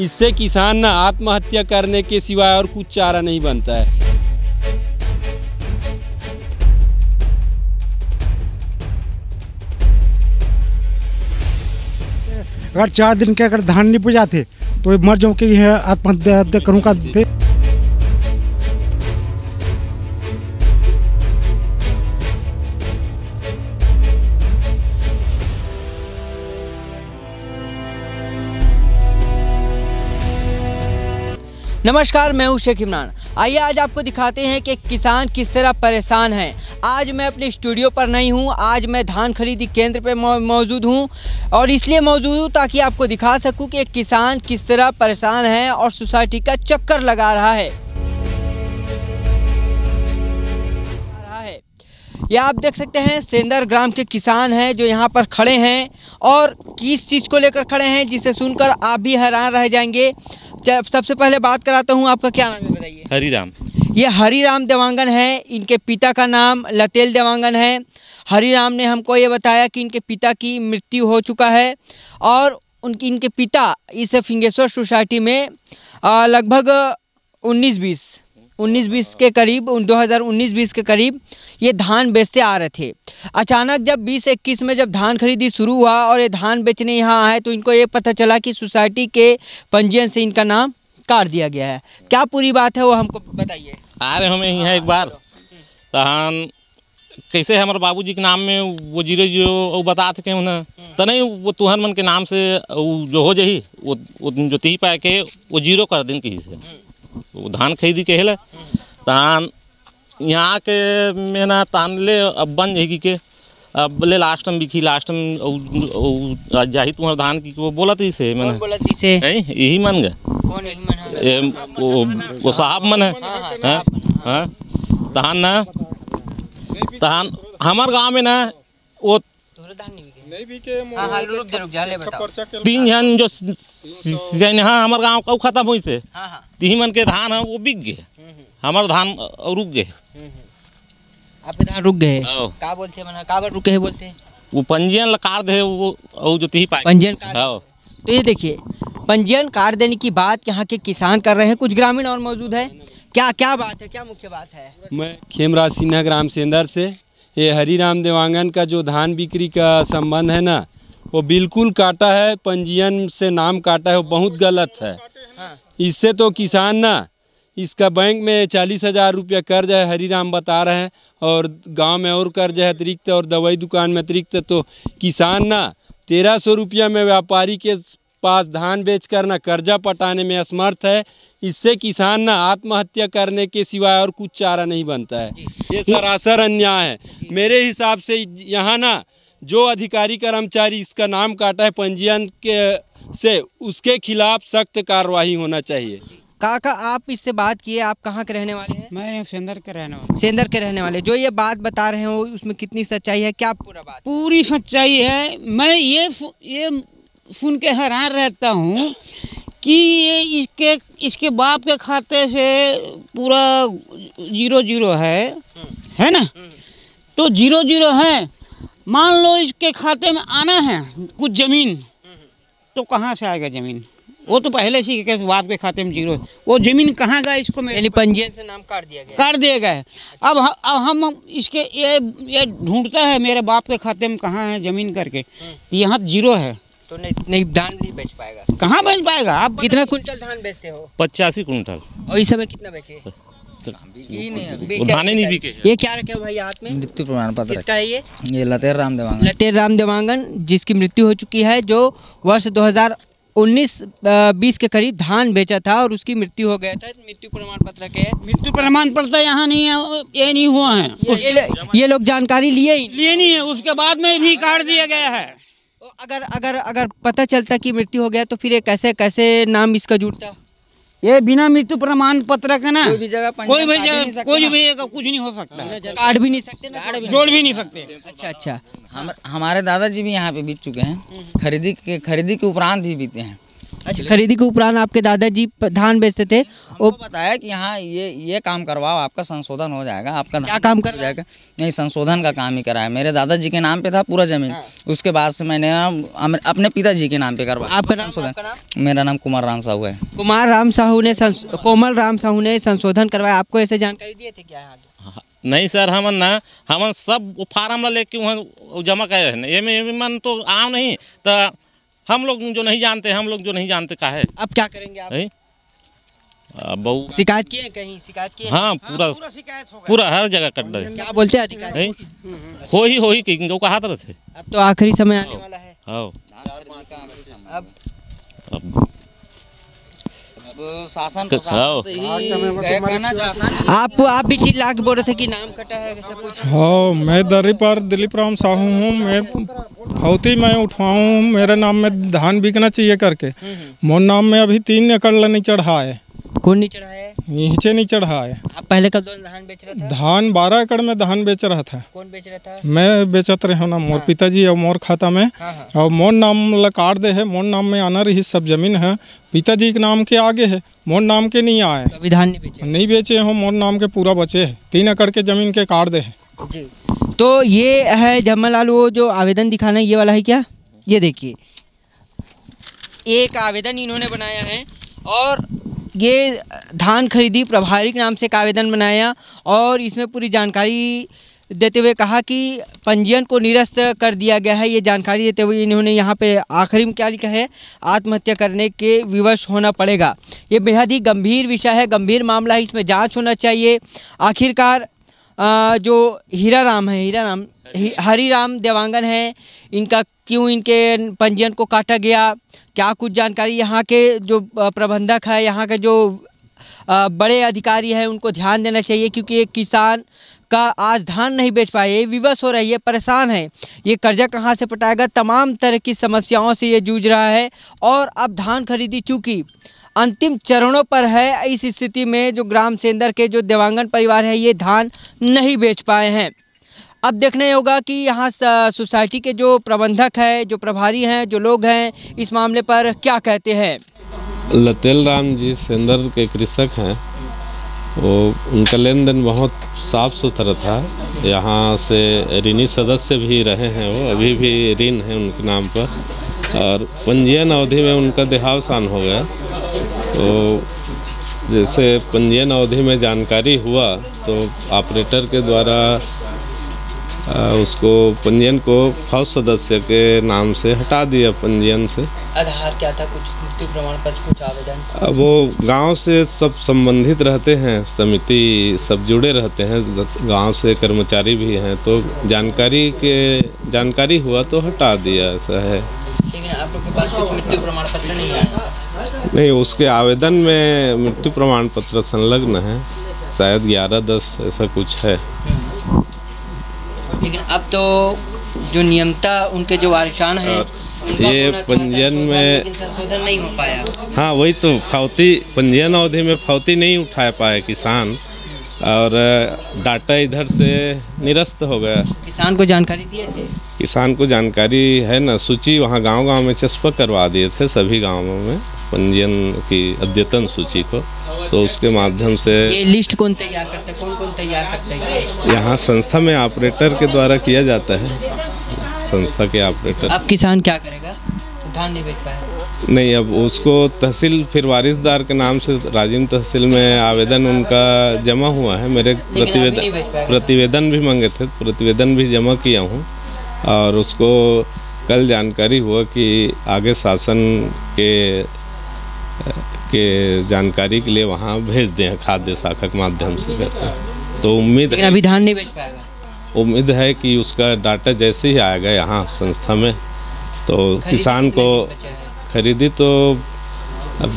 इससे किसान ना आत्महत्या करने के सिवाय और कुछ चारा नहीं बनता है। अगर 4 दिन के अगर धान नहीं बुझाते तो मर जाऊँ कि आत्महत्या करूँगा। नमस्कार, मैं हूं शेख इमरान। आइए आज आपको दिखाते हैं कि किसान किस तरह परेशान हैं। आज मैं अपने स्टूडियो पर नहीं हूं, आज मैं धान खरीदी केंद्र पर मौजूद हूं और इसलिए मौजूद हूं ताकि आपको दिखा सकूं कि किसान किस तरह परेशान है और सोसाइटी का चक्कर लगा रहा है। ये आप देख सकते हैं सेंदर ग्राम के किसान हैं जो यहाँ पर खड़े हैं और किस चीज़ को लेकर खड़े हैं जिसे सुनकर आप भी हैरान रह जाएंगे। सबसे पहले बात कराता हूँ, आपका क्या नाम है बताइए? हरिराम। ये हरिराम देवांगन है, इनके पिता का नाम लतेल देवांगन है। हरिराम ने हमको ये बताया कि इनके पिता की मृत्यु हो चुका है और इनके पिता इस फिंगेश्वर सोसाइटी में लगभग 19-20 के करीब 2019-20 के करीब ये धान बेचते आ रहे थे। अचानक जब 20-21 में जब धान खरीदी शुरू हुआ और ये धान बेचने यहाँ आए तो इनको ये पता चला कि सोसाइटी के पंजीयन से इनका नाम काट दिया गया है। क्या पूरी बात है वो हमको बताइए। आ रहे हमें यहाँ एक बार धान कैसे हमारे बाबूजी के नाम में वो 00 वो बता थे उन्हें तो नहीं वो तुहर मन के नाम से जो हो जाही वो जो ती पाए के वो 0 कर दिन कहीं से वो धान खरीदी के हेला धान यहाँ के में ना तान ले अब बन जाएगी के अब ले लास्ट में बिखी लास्ट में जाही तुम्हारा धान की वो बोला थी से मैंने बोला थी से नहीं यही मन गए कौन यही मन है वो साहब मन है हाँ धान ना धान हमारे गांव में ना वो तीन जन जो हाँ हमारे गाँव का खत्म हुई से तीन मन के धान है वो बिक गए हमारे धान रुक गए। आपके धान रुक गए का बोलते हैं का रुके हैं बोलते हैं वो पंजीयन लकार दे वो जो ती पाए पंजीयन तो ये देखिए पंजीयन कार्ड देने की बात यहाँ के किसान कर रहे हैं। कुछ ग्रामीण और मौजूद है। क्या बात है, क्या मुख्य बात है? मैं खेमराज सिन्हा ग्राम सेंदर से। ये हरिराम देवांगन का जो धान बिक्री का संबंध है ना वो बिल्कुल काटा है, पंजीयन से नाम काटा है, वो बहुत गलत है। इससे तो किसान ना इसका बैंक में 40,000 रुपया कर्ज है, हरिराम बता रहे हैं, और गांव में और कर्ज है अतिरिक्त और दवाई दुकान में अतिरिक्त। तो किसान ना 1300 रुपया में व्यापारी के पास धान बेचकर ना कर्जा पटाने में असमर्थ है। इससे किसान ना आत्महत्या करने के सिवाय और कुछ चारा नहीं बनता है। ये सरासर अन्याय है मेरे हिसाब से। यहाँ ना जो अधिकारी कर्मचारी इसका नाम काटा है पंजीयन के से उसके खिलाफ सख्त कार्रवाई होना चाहिए। काका आप इससे बात किए, आप कहाँ के रहने वाले हैं? मैं सेंदर के रहने वाला। सेंदर के रहने वाले। जो ये बात बता रहे हो उसमें कितनी सच्चाई है, क्या पूरा बात? पूरी सच्चाई है। मैं ये सुन के हैरान रहता हूँ कि ये इसके बाप के खाते से पूरा 0-0 है ना। तो 0-0 है, मान लो इसके खाते में आना है कुछ ज़मीन, तो कहाँ से आएगा ज़मीन? वो तो पहले से ही बाप के खाते में 0, वो ज़मीन कहाँ गया? इसको यानी पंजीयन से नाम काट दिया गया। अब हम इसके ये ढूंढता है मेरे बाप के खाते में कहाँ है ज़मीन करके, यहाँ 0 है तो नहीं धान नहीं बेच पाएगा। कहाँ बेच पाएगा? आप कितना कुंटल धान बेचते हो? 85 कुंटल। और इस समय कितना बेचे? धाने नहीं बिके। ये क्या रखे हो भाई हाथ में? मृत्यु प्रमाण पत्र। किसका है ये लतेल राम देवांगन। लतेल राम देवांगन जिसकी मृत्यु हो चुकी है, जो वर्ष 2019-20 के करीब धान बेचा था और उसकी मृत्यु हो गया था। मृत्यु प्रमाण पत्र के मृत्यु प्रमाण पत्र यहाँ नहीं है, ये नहीं हुआ है। ये लोग जानकारी लिए नहीं है, उसके बाद में भी काट दिया गया है। अगर पता चलता कि मृत्यु हो गया तो फिर ये कैसे नाम इसका जुड़ता? ये बिना मृत्यु प्रमाण पत्र का ना कोई भी जगह कुछ नहीं हो सकता। काट भी नहीं सकते, जोड़ भी नहीं सकते। अच्छा। हमारे दादाजी भी यहाँ पे बीत चुके हैं, खरीदी के उपरांत ही बीते हैं। अच्छा, खरीदी के उपरांत आपके दादाजी धान बेचते थे, वो बताया कि यहाँ ये काम करवाओ, आपका संशोधन हो जाएगा, आपका क्या काम कर हो जाएगा। नहीं, संशोधन का काम ही कराया। मेरे दादाजी के नाम पे था पूरा जमीन, उसके बाद से मैंने अपने पिताजी के नाम पे करवाया। आपका नाम? मेरा नाम कुमार राम साहू है। कुमार राम साहू ने कोमल राम साहू ने संशोधन करवाया। आपको ऐसे जानकारी दिए थे क्या आगे? नहीं सर, हमन सब फार्म ला लेके वहाँ जमा करे है। ये में मन तो आव नहीं, तो हम लोग जो नहीं जानते का है। अब क्या करेंगे आप? बहु शिकायत किए कहीं? शिकायत किए? हाँ, पूरा हर जगह कट रहे। क्या बोलते हैं अधिकारी? हो ही कि कहा थे। अब तो आखिरी समय आने वाला है। हाँ, अब शासन से ही कहना चाहता है। आप भी चिल्ला के बोल रहे थे कि नाम कटा है ऐसा कुछ? हाँ, मैं दर्री पर दिलीप राम साहू हूँ। मैं फौती मैं उठवाऊँ, मेरे नाम में धान बिकना चाहिए करके। मोर नाम में अभी 3 एकड़ नहीं चढ़ा है। कौन नहीं चढ़ा है? नीचे नहीं चढ़ा है। आप पहले कब धान बेच रहा था? धान 12 एकड़ में धान बेच रहा था। कौन बेच रहा था? मैं बेचत रहे ना, मोर पिताजी और मोर खाता में। और मोर नाम ला काट दे है, मोर नाम में आना रही सब जमीन है, पिताजी के नाम के आगे है, मोर नाम के नहीं आए। अभी धान नहीं बेचे हो, मोर नाम के पूरा बचे है। 3 एकड़ के जमीन के काट दे है जी। तो ये है जम्मल लाल, वो जो आवेदन दिखाना ये वाला है क्या? ये देखिए, एक आवेदन इन्होंने बनाया है और ये धान खरीदी प्रभारी के नाम से एक आवेदन बनाया और इसमें पूरी जानकारी देते हुए कहा कि पंजीयन को निरस्त कर दिया गया है। ये जानकारी देते हुए इन्होंने यहाँ पे आखिरी में क्या लिखा है? आत्महत्या करने के विवश होना पड़ेगा। ये बेहद ही गंभीर विषय है, गंभीर मामला है, इसमें जांच होना चाहिए। आखिरकार जो हरिराम देवांगन है, इनका क्यों इनके पंजीयन को काटा गया, क्या कुछ जानकारी यहाँ के जो प्रबंधक है, यहाँ के जो बड़े अधिकारी हैं उनको ध्यान देना चाहिए, क्योंकि एक किसान का आज धान नहीं बेच पाए, ये विवश हो रही है, परेशान है, ये कर्जा कहाँ से पटाएगा, तमाम तरह की समस्याओं से ये जूझ रहा है। और अब धान खरीदी चूँकि अंतिम चरणों पर है, इस स्थिति में जो ग्राम सेंदर के जो देवांगन परिवार है ये धान नहीं बेच पाए हैं। अब देखना होगा कि यहाँ सोसाइटी के जो प्रबंधक है, जो प्रभारी हैं, जो लोग हैं, इस मामले पर क्या कहते हैं। लतेल राम जी सेंदर के कृषक हैं, वो उनका लेन देन बहुत साफ सुथरा था। यहाँ से ऋणी सदस्य भी रहे हैं, वो अभी भी ऋण है उनके नाम पर, और पंजीयन अवधि में उनका देहावसान हो गया। तो जैसे पंजीयन अवधि में जानकारी हुआ तो ऑपरेटर के द्वारा उसको पंजीयन को फौज सदस्य के नाम से हटा दिया पंजीयन से। आधार क्या था? कुछ मृत्यु प्रमाण पत्र, कुछ आवेदन? वो गांव से सब संबंधित रहते हैं, समिति सब जुड़े रहते हैं, गांव से कर्मचारी भी हैं, तो जानकारी हुआ तो हटा दिया, ऐसा है। लेकिन आप लोग के पास कुछ मृत्यु प्रमाण पत्र नहीं है? नहीं, उसके आवेदन में मृत्यु प्रमाण पत्र संलग्न है, शायद 11-10 ऐसा कुछ है। लेकिन अब तो जो नियमता उनके जो वारिसान हैं, ये पंजीयन में संशोधन नहीं हो पाया। हाँ, वही तो फौती पंजीयन अवधि में फौती नहीं उठा पाए किसान, और डाटा इधर से निरस्त हो गया। किसान को जानकारी दिए थे? किसान को जानकारी है ना, सूची वहाँ गांव-गांव में चस्पा करवा दिए थे, सभी गांवों में पंजीयन की अद्यतन सूची को, तो उसके माध्यम से। ये लिस्ट कौन तैयार करता है? कौन तैयार करता है इसे? यहाँ संस्था में ऑपरेटर के द्वारा किया जाता है, संस्था के ऑपरेटर। अब किसान क्या करेगा? धान नहीं बेच पाया? नहीं, अब उसको तहसील फिर वारिसदार के नाम से राजिम तहसील में आवेदन उनका जमा हुआ है। मेरे प्रतिवेदन भी मांगे थे, प्रतिवेदन भी जमा किया हूँ, और उसको कल जानकारी हुआ कि आगे शासन के जानकारी के लिए वहाँ भेज दें, खाद्य शाखा के माध्यम से कहते हैं। तो उम्मीद है, अभी धान नहीं बेच पाएगा। उम्मीद है कि उसका डाटा जैसे ही आएगा यहाँ संस्था में, तो किसान को खरीदी तो अब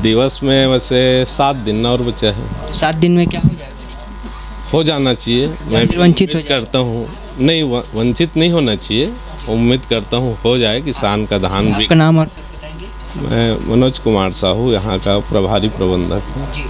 दिवस में वैसे 7 दिन और बचा है। 7 दिन में क्या हो जाएगा? हो जाना चाहिए। मैं वंचित करता हूँ, नहीं वंचित नहीं होना चाहिए, उम्मीद करता हूँ हो जाए किसान का धान भी। आपका नाम और? मैं मनोज कुमार साहू, यहाँ का प्रभारी प्रबंधक हूँ। जी।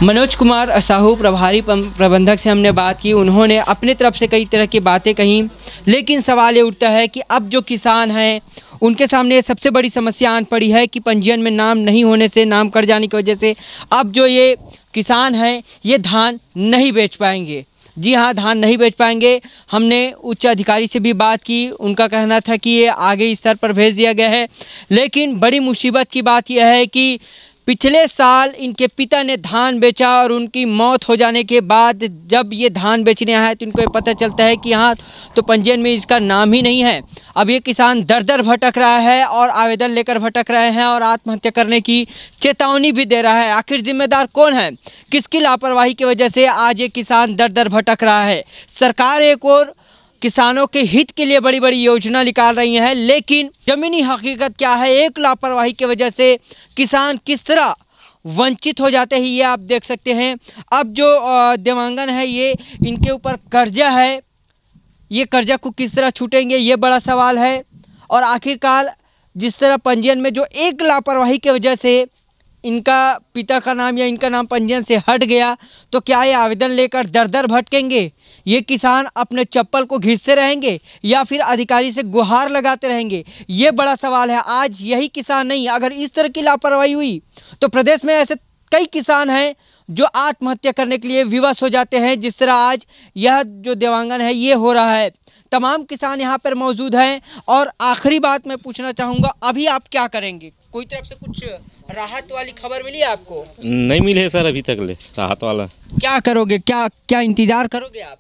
मनोज कुमार साहू प्रभारी प्रबंधक से हमने बात की। उन्होंने अपने तरफ से कई तरह की बातें कहीं, लेकिन सवाल ये उठता है कि अब जो किसान हैं उनके सामने सबसे बड़ी समस्या आन पड़ी है कि पंजीयन में नाम नहीं होने से, नाम कट जाने की वजह से अब जो ये किसान हैं ये धान नहीं बेच पाएंगे। जी हाँ, धान नहीं बेच पाएंगे। हमने उच्च अधिकारी से भी बात की, उनका कहना था कि ये आगे स्तर पर भेज दिया गया है, लेकिन बड़ी मुसीबत की बात यह है कि पिछले साल इनके पिता ने धान बेचा और उनकी मौत हो जाने के बाद जब ये धान बेचने आया है तो इनको ये पता चलता है कि यहाँ तो पंजीयन में इसका नाम ही नहीं है। अब ये किसान दर दर भटक रहा है और आवेदन लेकर भटक रहे हैं और आत्महत्या करने की चेतावनी भी दे रहा है। आखिर जिम्मेदार कौन है? किसकी लापरवाही की वजह से आज ये किसान दर दर भटक रहा है? सरकार एक और किसानों के हित के लिए बड़ी बड़ी योजना निकाल रही हैं, लेकिन ज़मीनी हकीकत क्या है? एक लापरवाही की वजह से किसान किस तरह वंचित हो जाते हैं ये आप देख सकते हैं। अब जो देवांगन है ये इनके ऊपर कर्जा है, ये कर्जा को किस तरह छूटेंगे ये बड़ा सवाल है। और आखिरकार जिस तरह पंजीयन में जो एक लापरवाही की वजह से इनका पिता का नाम या इनका नाम पंजीयन से हट गया, तो क्या ये आवेदन लेकर दर दर भटकेंगे? ये किसान अपने चप्पल को घिसते रहेंगे या फिर अधिकारी से गुहार लगाते रहेंगे? ये बड़ा सवाल है। आज यही किसान नहीं, अगर इस तरह की लापरवाही हुई तो प्रदेश में ऐसे कई किसान हैं जो आत्महत्या करने के लिए विवश हो जाते हैं, जिस तरह आज यह जो देवांगन है ये हो रहा है। तमाम किसान यहाँ पर मौजूद हैं। और आखिरी बात मैं पूछना चाहूँगा, अभी आप क्या करेंगे? कोई तरफ से कुछ राहत वाली खबर मिली है आपको? नहीं मिले है सर अभी तक ले राहत वाला। क्या करोगे? क्या इंतजार करोगे आप?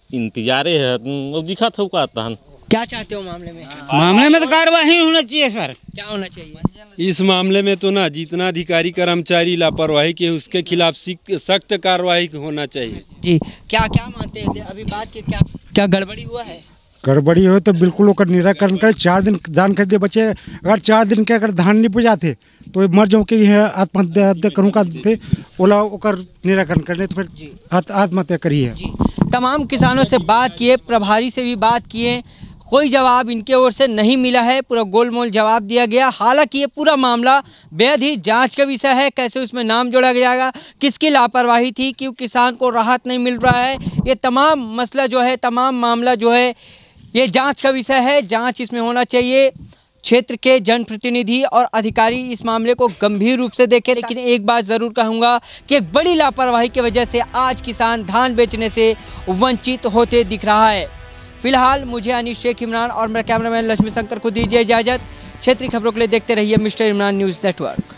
इंतजारे है, अब दिखा था का धान। क्या चाहते हो मामले में? मामले में तो कार्रवाई होना चाहिए सर। क्या होना चाहिए? इस मामले में तो ना जितना अधिकारी कर्मचारी लापरवाही के उसके खिलाफ सख्त कार्रवाई होना चाहिए। जी, क्या मानते हैं अभी बात के? क्या गड़बड़ी हुआ है? गड़बड़ी हो तो बिल्कुल वो निराकरण करे। 4 दिन धान खरीदे बचे, अगर 4 दिन के अगर धान नहीं पुजाते तो मर जाऊँ कि आत्महत्या करूँ का थे ओला ओकर निराकरण करने तो फिर आत्महत्या करी है। जी, तमाम किसानों से बात किए, प्रभारी से भी बात किए, कोई जवाब इनके ओर से नहीं मिला है। पूरा गोलमोल जवाब दिया गया। हालांकि ये पूरा मामला बेहद ही जांच का विषय है। कैसे उसमें नाम जोड़ा जाएगा, किसकी लापरवाही थी, क्यों किसान को राहत नहीं मिल रहा है, ये तमाम मसला जो है, तमाम मामला जो है ये जांच का विषय है। जांच इसमें होना चाहिए। क्षेत्र के जनप्रतिनिधि और अधिकारी इस मामले को गंभीर रूप से देखें। लेकिन एक बात ज़रूर कहूँगा कि एक बड़ी लापरवाही की वजह से आज किसान धान बेचने से वंचित होते दिख रहा है। फिलहाल मुझे अनिश शेख इमरान और मेरा कैमरामैन लक्ष्मी शंकर को दीजिए इजाज़त। क्षेत्रीय खबरों के लिए देखते रहिए मिस्टर इमरान न्यूज़ नेटवर्क।